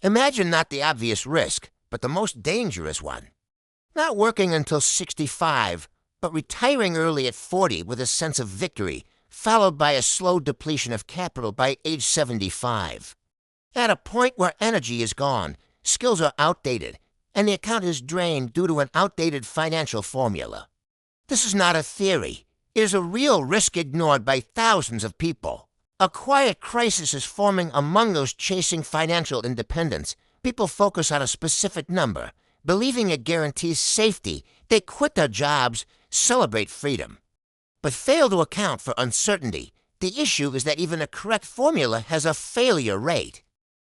Imagine not the obvious risk, but the most dangerous one. Not working until 65, but retiring early at 40 with a sense of victory, followed by a slow depletion of capital by age 75. At a point where energy is gone, skills are outdated, and the account is drained due to an outdated financial formula. This is not a theory. It is a real risk ignored by thousands of people. A quiet crisis is forming among those chasing financial independence. People focus on a specific number, believing it guarantees safety. They quit their jobs, celebrate freedom, but fail to account for uncertainty. The issue is that even a correct formula has a failure rate,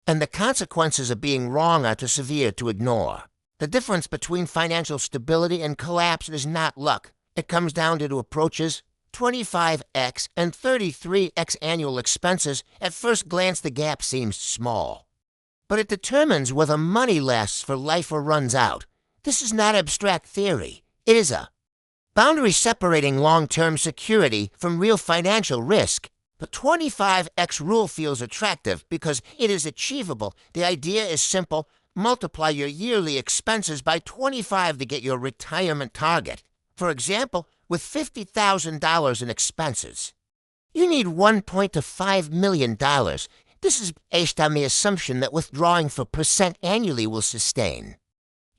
and the consequences of being wrong are too severe to ignore. The difference between financial stability and collapse is not luck. It comes down to two approaches: 25x and 33x annual expenses. At first glance, the gap seems small, but it determines whether money lasts for life or runs out. This is not abstract theory. It is a boundary separating long-term security from real financial risk. The 25x rule feels attractive because it is achievable. The idea is simple. Multiply your yearly expenses by 25 to get your retirement target. For example, with $50,000 in expenses, you need $1.5 million. This is based on the assumption that withdrawing for percent annually will sustain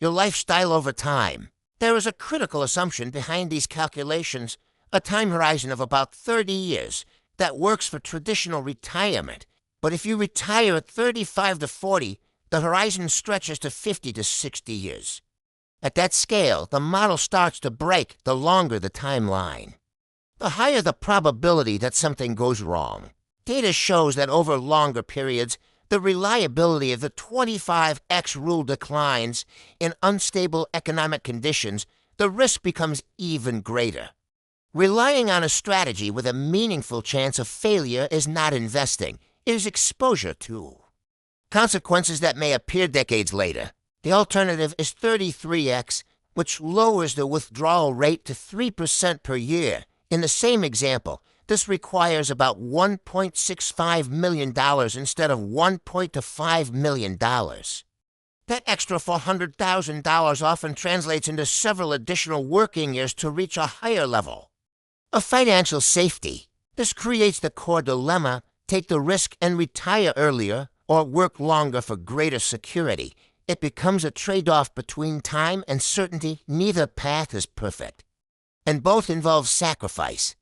your lifestyle over time. There is a critical assumption behind these calculations, a time horizon of about 30 years. That works for traditional retirement. But if you retire at 35 to 40, the horizon stretches to 50 to 60 years. At that scale, the model starts to break the longer the timeline, the higher the probability that something goes wrong. Data shows that over longer periods, the reliability of the 25x rule declines. In unstable economic conditions, the risk becomes even greater. Relying on a strategy with a meaningful chance of failure is not investing. It is exposure to consequences that may appear decades later. The alternative is 33x, which lowers the withdrawal rate to 3% per year. In the same example, this requires about $1.65 million instead of $1.5 million. That extra $400,000 often translates into several additional working years to reach a higher level of financial safety. This creates the core dilemma: take the risk and retire earlier, or work longer for greater security. It becomes a trade-off between time and certainty. Neither path is perfect, and both involve sacrifice,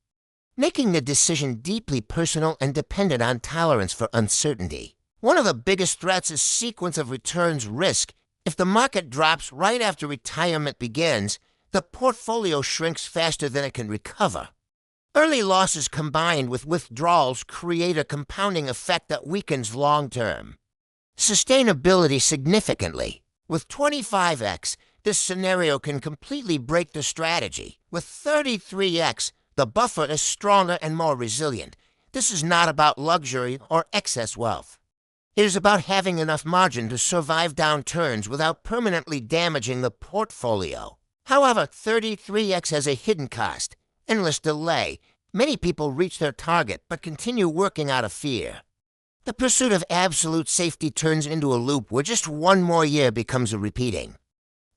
making the decision deeply personal and dependent on tolerance for uncertainty. One of the biggest threats is sequence of returns risk. If the market drops right after retirement begins, the portfolio shrinks faster than it can recover. Early losses combined with withdrawals create a compounding effect that weakens long-term sustainability significantly. With 25x, this scenario can completely break the strategy. With 33x, the buffer is stronger and more resilient. This is not about luxury or excess wealth. It is about having enough margin to survive downturns without permanently damaging the portfolio. However, 33x has a hidden cost: endless delay. Many people reach their target but continue working out of fear. The pursuit of absolute safety turns into a loop where just one more year becomes a repeating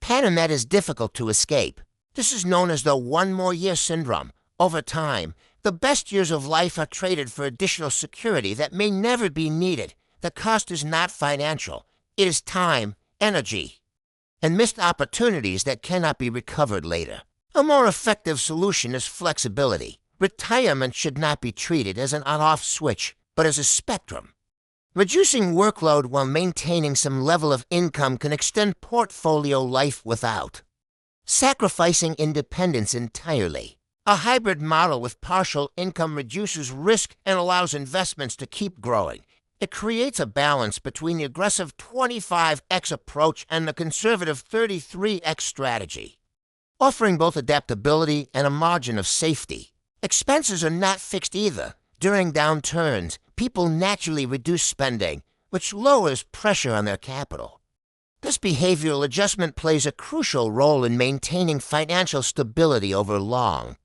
pattern that is difficult to escape. This is known as the one more year syndrome. Over time, the best years of life are traded for additional security that may never be needed. The cost is not financial. It is time, energy, and missed opportunities that cannot be recovered later. A more effective solution is flexibility. Retirement should not be treated as an on-off switch, but as a spectrum. Reducing workload while maintaining some level of income can extend portfolio life without sacrificing independence entirely. A hybrid model with partial income reduces risk and allows investments to keep growing. It creates a balance between the aggressive 25x approach and the conservative 33x strategy, offering both adaptability and a margin of safety. Expenses are not fixed either. During downturns, people naturally reduce spending, which lowers pressure on their capital. This behavioral adjustment plays a crucial role in maintaining financial stability over long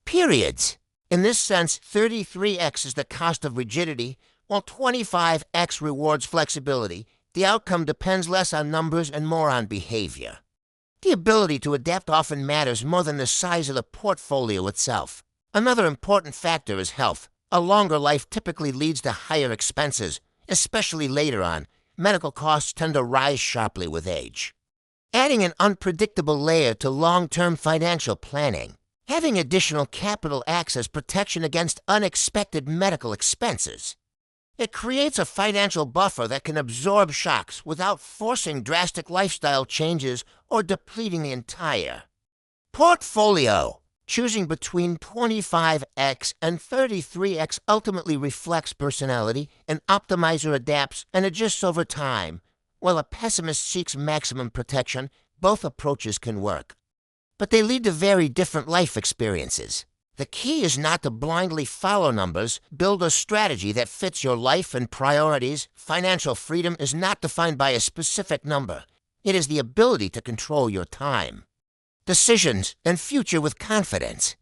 periods. In this sense, 33x is the cost of rigidity, while 25x rewards flexibility. the outcome depends less on numbers and more on behavior. The ability to adapt often matters more than the size of the portfolio itself. Another important factor is health. A longer life typically leads to higher expenses, especially later on. Medical costs tend to rise sharply with age. Adding an unpredictable layer to long-term financial planning. Having additional capital acts as protection against unexpected medical expenses. It creates a financial buffer that can absorb shocks without forcing drastic lifestyle changes or depleting the entire portfolio. Choosing between 25x and 33x ultimately reflects personality. An optimizer adapts and adjusts over time, while a pessimist seeks maximum protection. Both approaches can work, but they lead to very different life experiences. The key is not to blindly follow numbers. Build a strategy that fits your life and priorities. Financial freedom is not defined by a specific number. It is the ability to control your time, decisions, and future with confidence.